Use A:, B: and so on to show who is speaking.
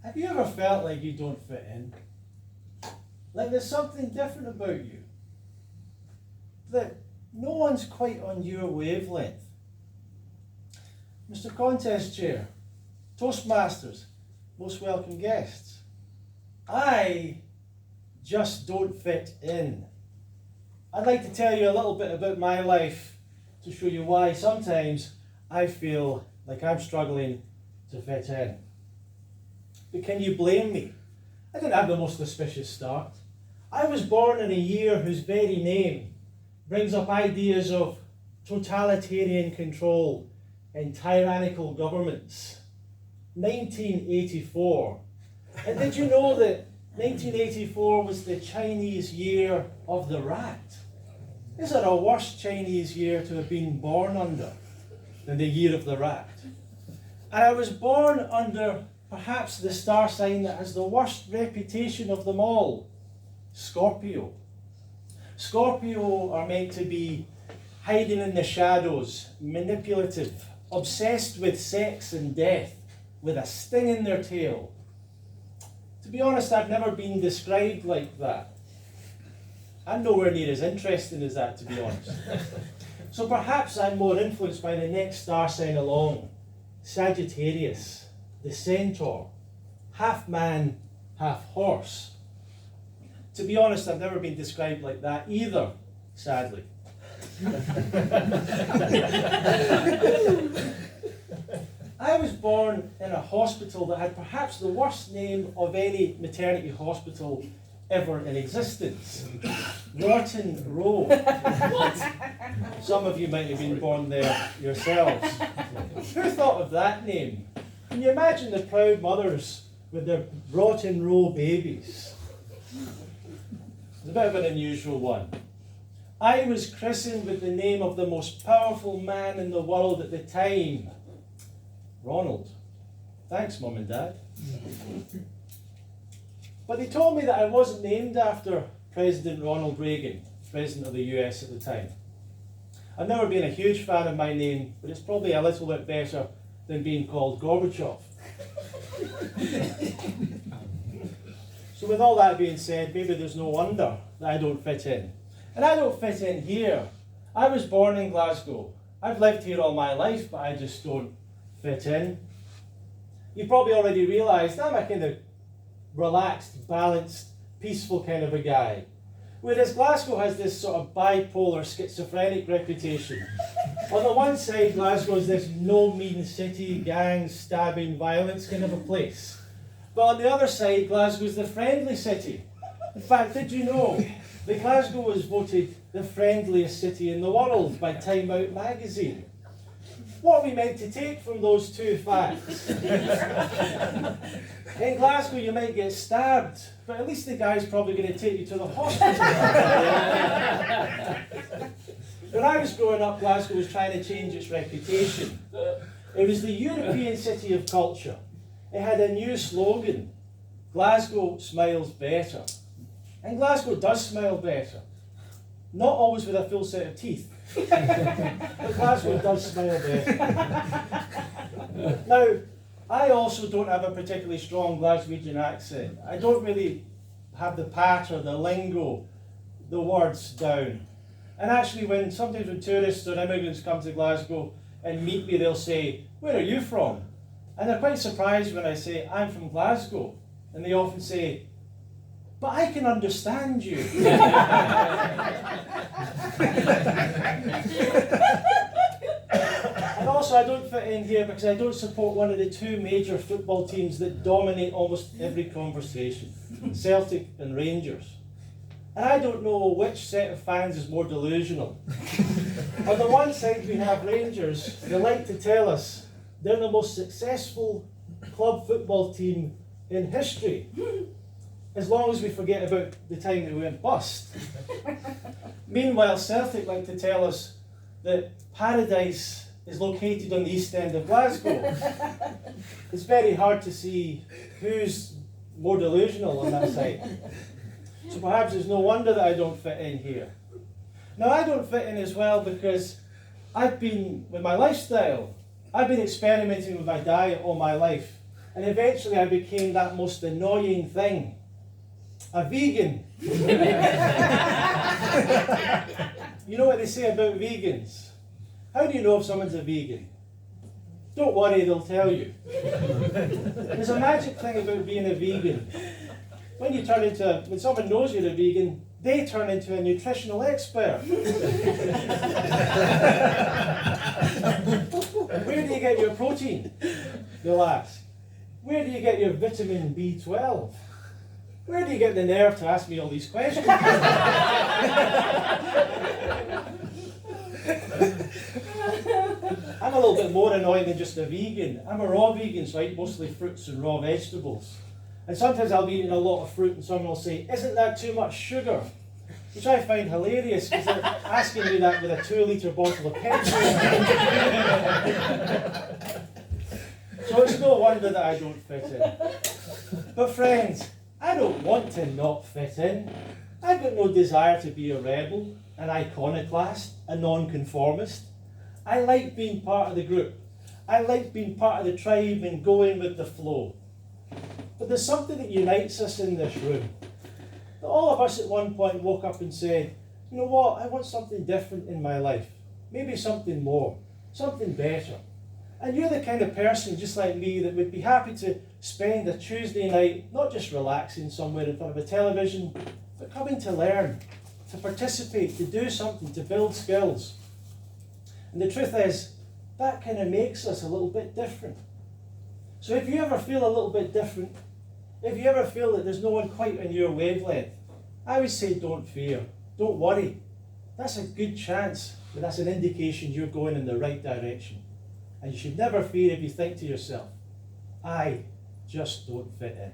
A: Have you ever felt like you don't fit in? Like there's something different about you? That no one's quite on your wavelength? Mr. Contest Chair, Toastmasters, most welcome guests. I just don't fit in. I'd like to tell you a little bit about my life to show you why sometimes I feel like I'm struggling to fit in. But can you blame me? I didn't have the most auspicious start. I was born in a year whose very name brings up ideas of totalitarian control and tyrannical governments. 1984. And did you know that 1984 was the Chinese year of the rat? Is there a worse Chinese year to have been born under than the year of the rat? And I was born under perhaps the star sign that has the worst reputation of them all, Scorpio. Scorpio are meant to be hiding in the shadows, manipulative, obsessed with sex and death, with a sting in their tail. To be honest, I've never been described like that. I'm nowhere near as interesting as that, to be honest. So perhaps I'm more influenced by the next star sign along, Sagittarius, the centaur, half man, half horse. To be honest, I've never been described like that either, sadly. I was born in a hospital that had perhaps the worst name of any maternity hospital ever in existence. Rotten Row. What? Some of you might have been born there yourselves. Who thought of that name? Can you imagine the proud mothers with their Rotten Row babies? It's a bit of an unusual one. I was christened with the name of the most powerful man in the world at the time, Ronald. Thanks, Mum and Dad. But they told me that I wasn't named after President Ronald Reagan, President of the US at the time. I've never been a huge fan of my name, but it's probably a little bit better than being called Gorbachev. So with all that being said, maybe there's no wonder that I don't fit in. And I don't fit in here. I was born in Glasgow. I've lived here all my life, but I just don't fit in. You've probably already realised I'm a kind of relaxed, balanced, peaceful kind of a guy. Whereas Glasgow has this sort of bipolar, schizophrenic reputation. On the one side, Glasgow is this no-mean city, gangs, stabbing, violence kind of a place. But on the other side, Glasgow is the friendly city. In fact, did you know that Glasgow was voted the friendliest city in the world by Time Out magazine? What are we meant to take from those two facts? In Glasgow you might get stabbed, but at least the guy's probably going to take you to the hospital. When I was growing up, Glasgow was trying to change its reputation. It was the European city of culture. It had a new slogan, Glasgow smiles better. And Glasgow does smile better. Not always with a full set of teeth. But Glasgow does smile better. Now, I also don't have a particularly strong Glaswegian accent. I don't really have the patter, the lingo, the words down. And actually, sometimes when tourists or immigrants come to Glasgow and meet me, they'll say, "Where are you from?" And they're quite surprised when I say, "I'm from Glasgow." And they often say, "But I can understand you." And also I don't fit in here because I don't support one of the two major football teams that dominate almost every conversation, Celtic and Rangers. And I don't know which set of fans is more delusional. On the one side we have Rangers. They like to tell us they're the most successful club football team in history. As long as we forget about the time that we went bust. Meanwhile, Celtic like to tell us that paradise is located on the east end of Glasgow. It's very hard to see who's more delusional on that side. So perhaps it's no wonder that I don't fit in here. Now, I don't fit in as well because with my lifestyle, I've been experimenting with my diet all my life. And eventually I became that most annoying thing, a vegan. You know what they say about vegans? How do you know if someone's a vegan? Don't worry, they'll tell you. There's a magic thing about being a vegan. When someone knows you're a vegan, they turn into a nutritional expert. Where do you get your protein? They'll ask. Where do you get your vitamin B12? Where do you get the nerve to ask me all these questions? I'm a little bit more annoying than just a vegan. I'm a raw vegan, so I eat mostly fruits and raw vegetables. And sometimes I'll be eating a lot of fruit and someone will say, isn't that too much sugar? Which I find hilarious because they're asking me that with a 2-litre bottle of Pepsi. So it's no wonder that I don't fit in. But friends, I don't want to not fit in. I've got no desire to be a rebel, an iconoclast, a nonconformist. I like being part of the group. I like being part of the tribe and going with the flow. But there's something that unites us in this room. That all of us at one point woke up and said, you know what, I want something different in my life. Maybe something more, something better. And you're the kind of person, just like me, that would be happy to spend a Tuesday night not just relaxing somewhere in front of a television, but coming to learn, to participate, to do something, to build skills. And the truth is, that kind of makes us a little bit different. So if you ever feel a little bit different, if you ever feel that there's no one quite on your wavelength, I would say don't fear, don't worry. That's a good chance that that's an indication you're going in the right direction. And you should never fear if you think to yourself, I just don't fit in.